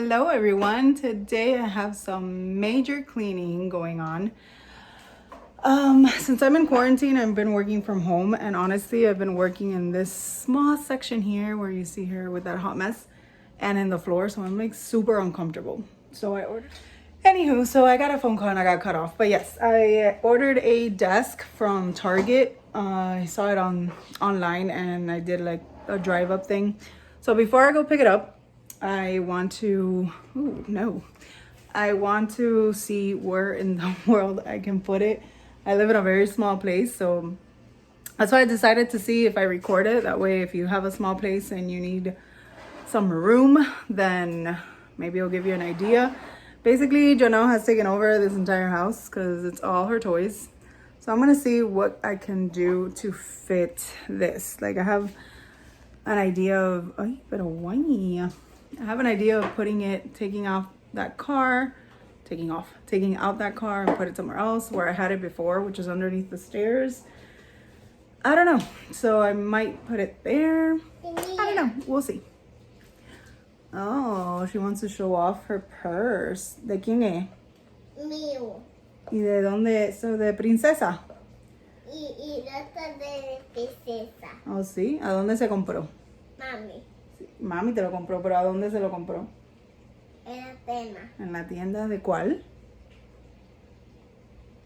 Hello everyone. Today I have some major cleaning going on. Since I'm in quarantine, I've been working from home, and honestly, I've been working in this small section here where you see her with that hot mess and in the floor, so I'm like super uncomfortable. So I ordered. Anywho, so I got a phone call and I got cut off. But yes, I ordered a desk from Target. I saw it online and I did like a drive up thing. So before I go pick it up, I want to, I want to see where in the world I can put it. I live in a very small place, so that's why I decided to see if I record it. That way, if you have a small place and you need some room, then maybe it'll give you an idea. Basically, Janelle has taken over this entire house because it's all her toys. So I'm gonna see what I can do to fit this. Like I have an idea of, I have an idea of taking out that car and put it somewhere else where I had it before, which is underneath the stairs. I don't know. So I might put it there. I don't know. We'll see. Oh, she wants to show off her purse. ¿De quién es? Mío. ¿Y de dónde es? So, de princesa. Y otra de princesa. Oh, sí. ¿A dónde se compró? Mami. Sí. Mami te lo compró, pero ¿a dónde se lo compró? En la cena. ¿En la tienda de cuál?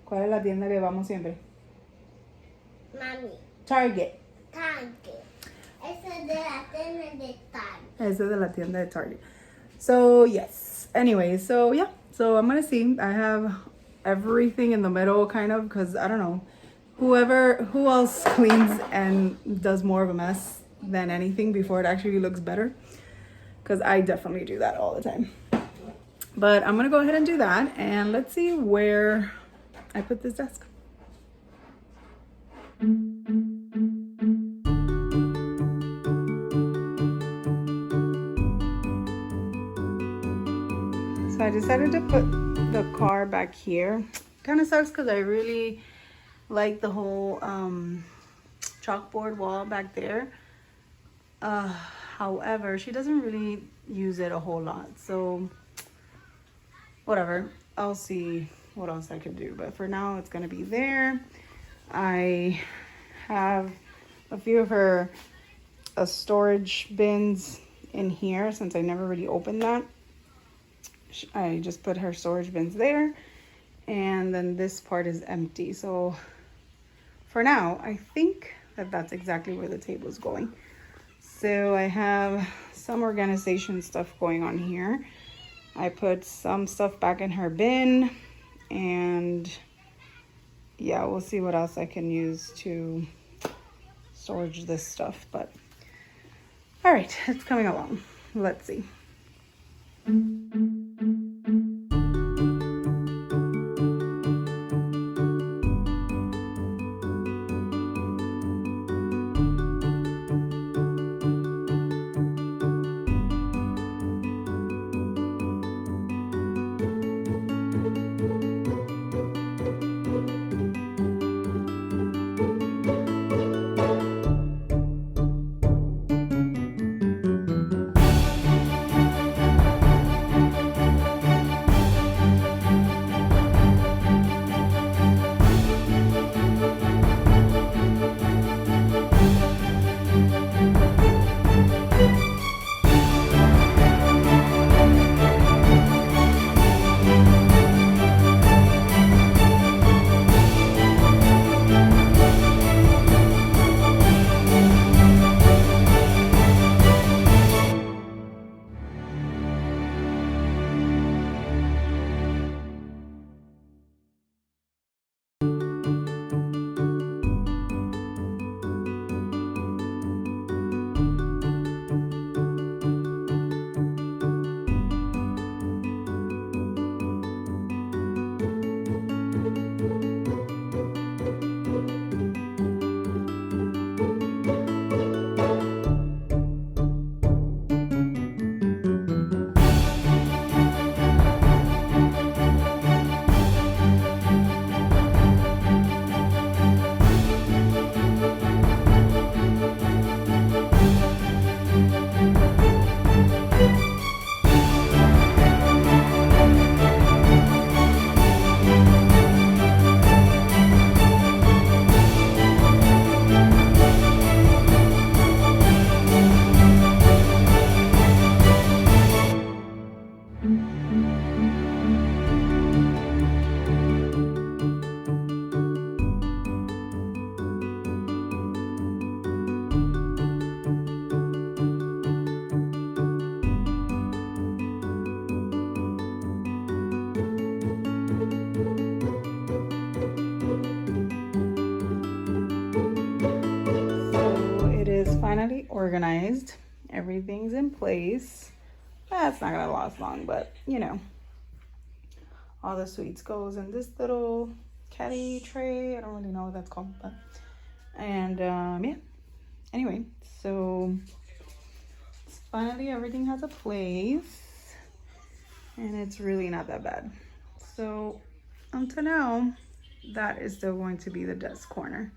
¿Cuál es la tienda que vamos siempre? Mami. Target. Target. Esa es de la cena de Target. Esa es de la tienda de Target. So, yes. Anyway, so yeah. So I'm going to see. I have everything in the middle kind of because I don't know. Who else cleans and does more of a mess than anything before it actually looks better? Because I definitely do that all the time. But I'm going to go ahead and do that. And let's see where I put this desk. So I decided to put the car back here. Kind of sucks because I really like the whole chalkboard wall back there. However, she doesn't really use it a whole lot. So whatever. I'll see what else I can do. But for now, it's going to be there. I have a few of her storage bins in here since I never really opened that. I just put her storage bins there. And then this part is empty. So for now, I think that that's exactly where the table is going. So I have some organization stuff going on here. I put some stuff back in her bin. And yeah, we'll see what else I can use to storage this stuff. But all right, it's coming along. Let's see. finally organized. Everything's in place. That's not gonna last long, but you know, all the sweets goes in this little caddy tray. I don't really know what that's called, but and yeah. Anyway, so finally everything has a place, and it's really not that bad. So until now, that is still going to be the desk corner.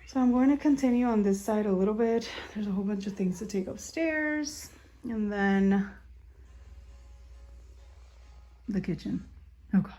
So I'm going to continue on this side a little bit. There's a whole bunch of things to take upstairs, and then the kitchen. Oh God.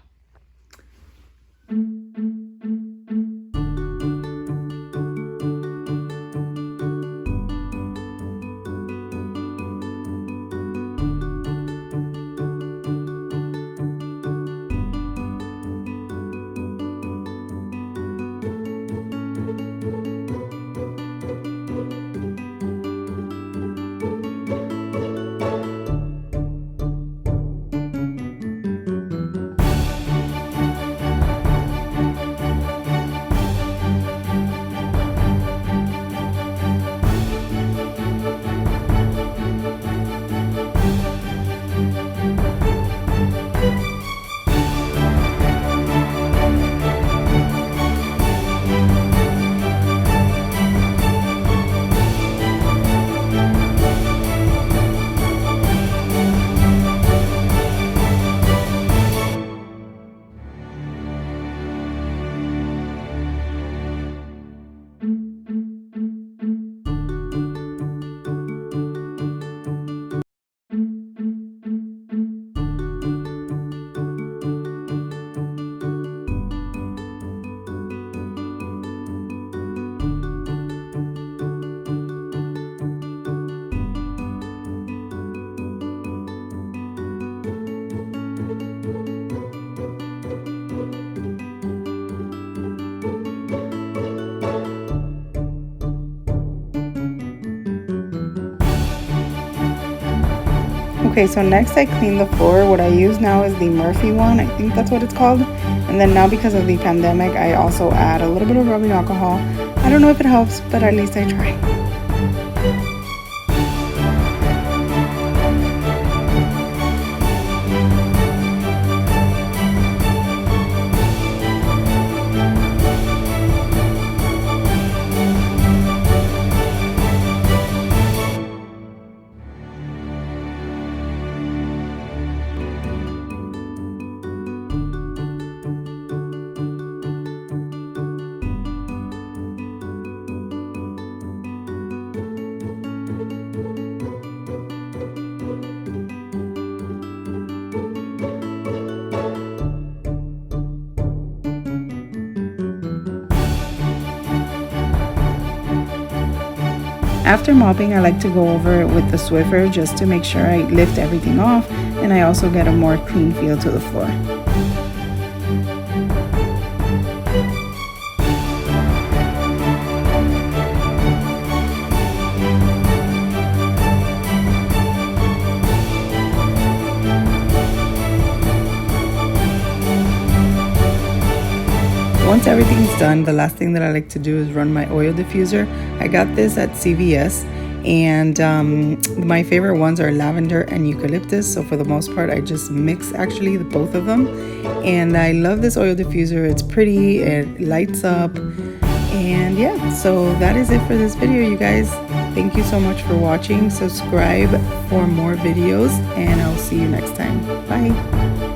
Okay, so next I clean the floor. What I use now is the Murphy one. I think that's what it's called. And then now because of the pandemic, I also add a little bit of rubbing alcohol. I don't know if it helps, but at least I try. After mopping, I like to go over it with the Swiffer just to make sure I lift everything off, and I also get a more clean feel to the floor. Once everything's done, the last thing that I like to do is run my oil diffuser. I got this at CVS, and my favorite ones are lavender and eucalyptus. So for the most part, I just mix actually both of them. And I love this oil diffuser. It's pretty, it lights up. And yeah, so that is it for this video, you guys. Thank you so much for watching. Subscribe for more videos, and I'll see you next time. Bye.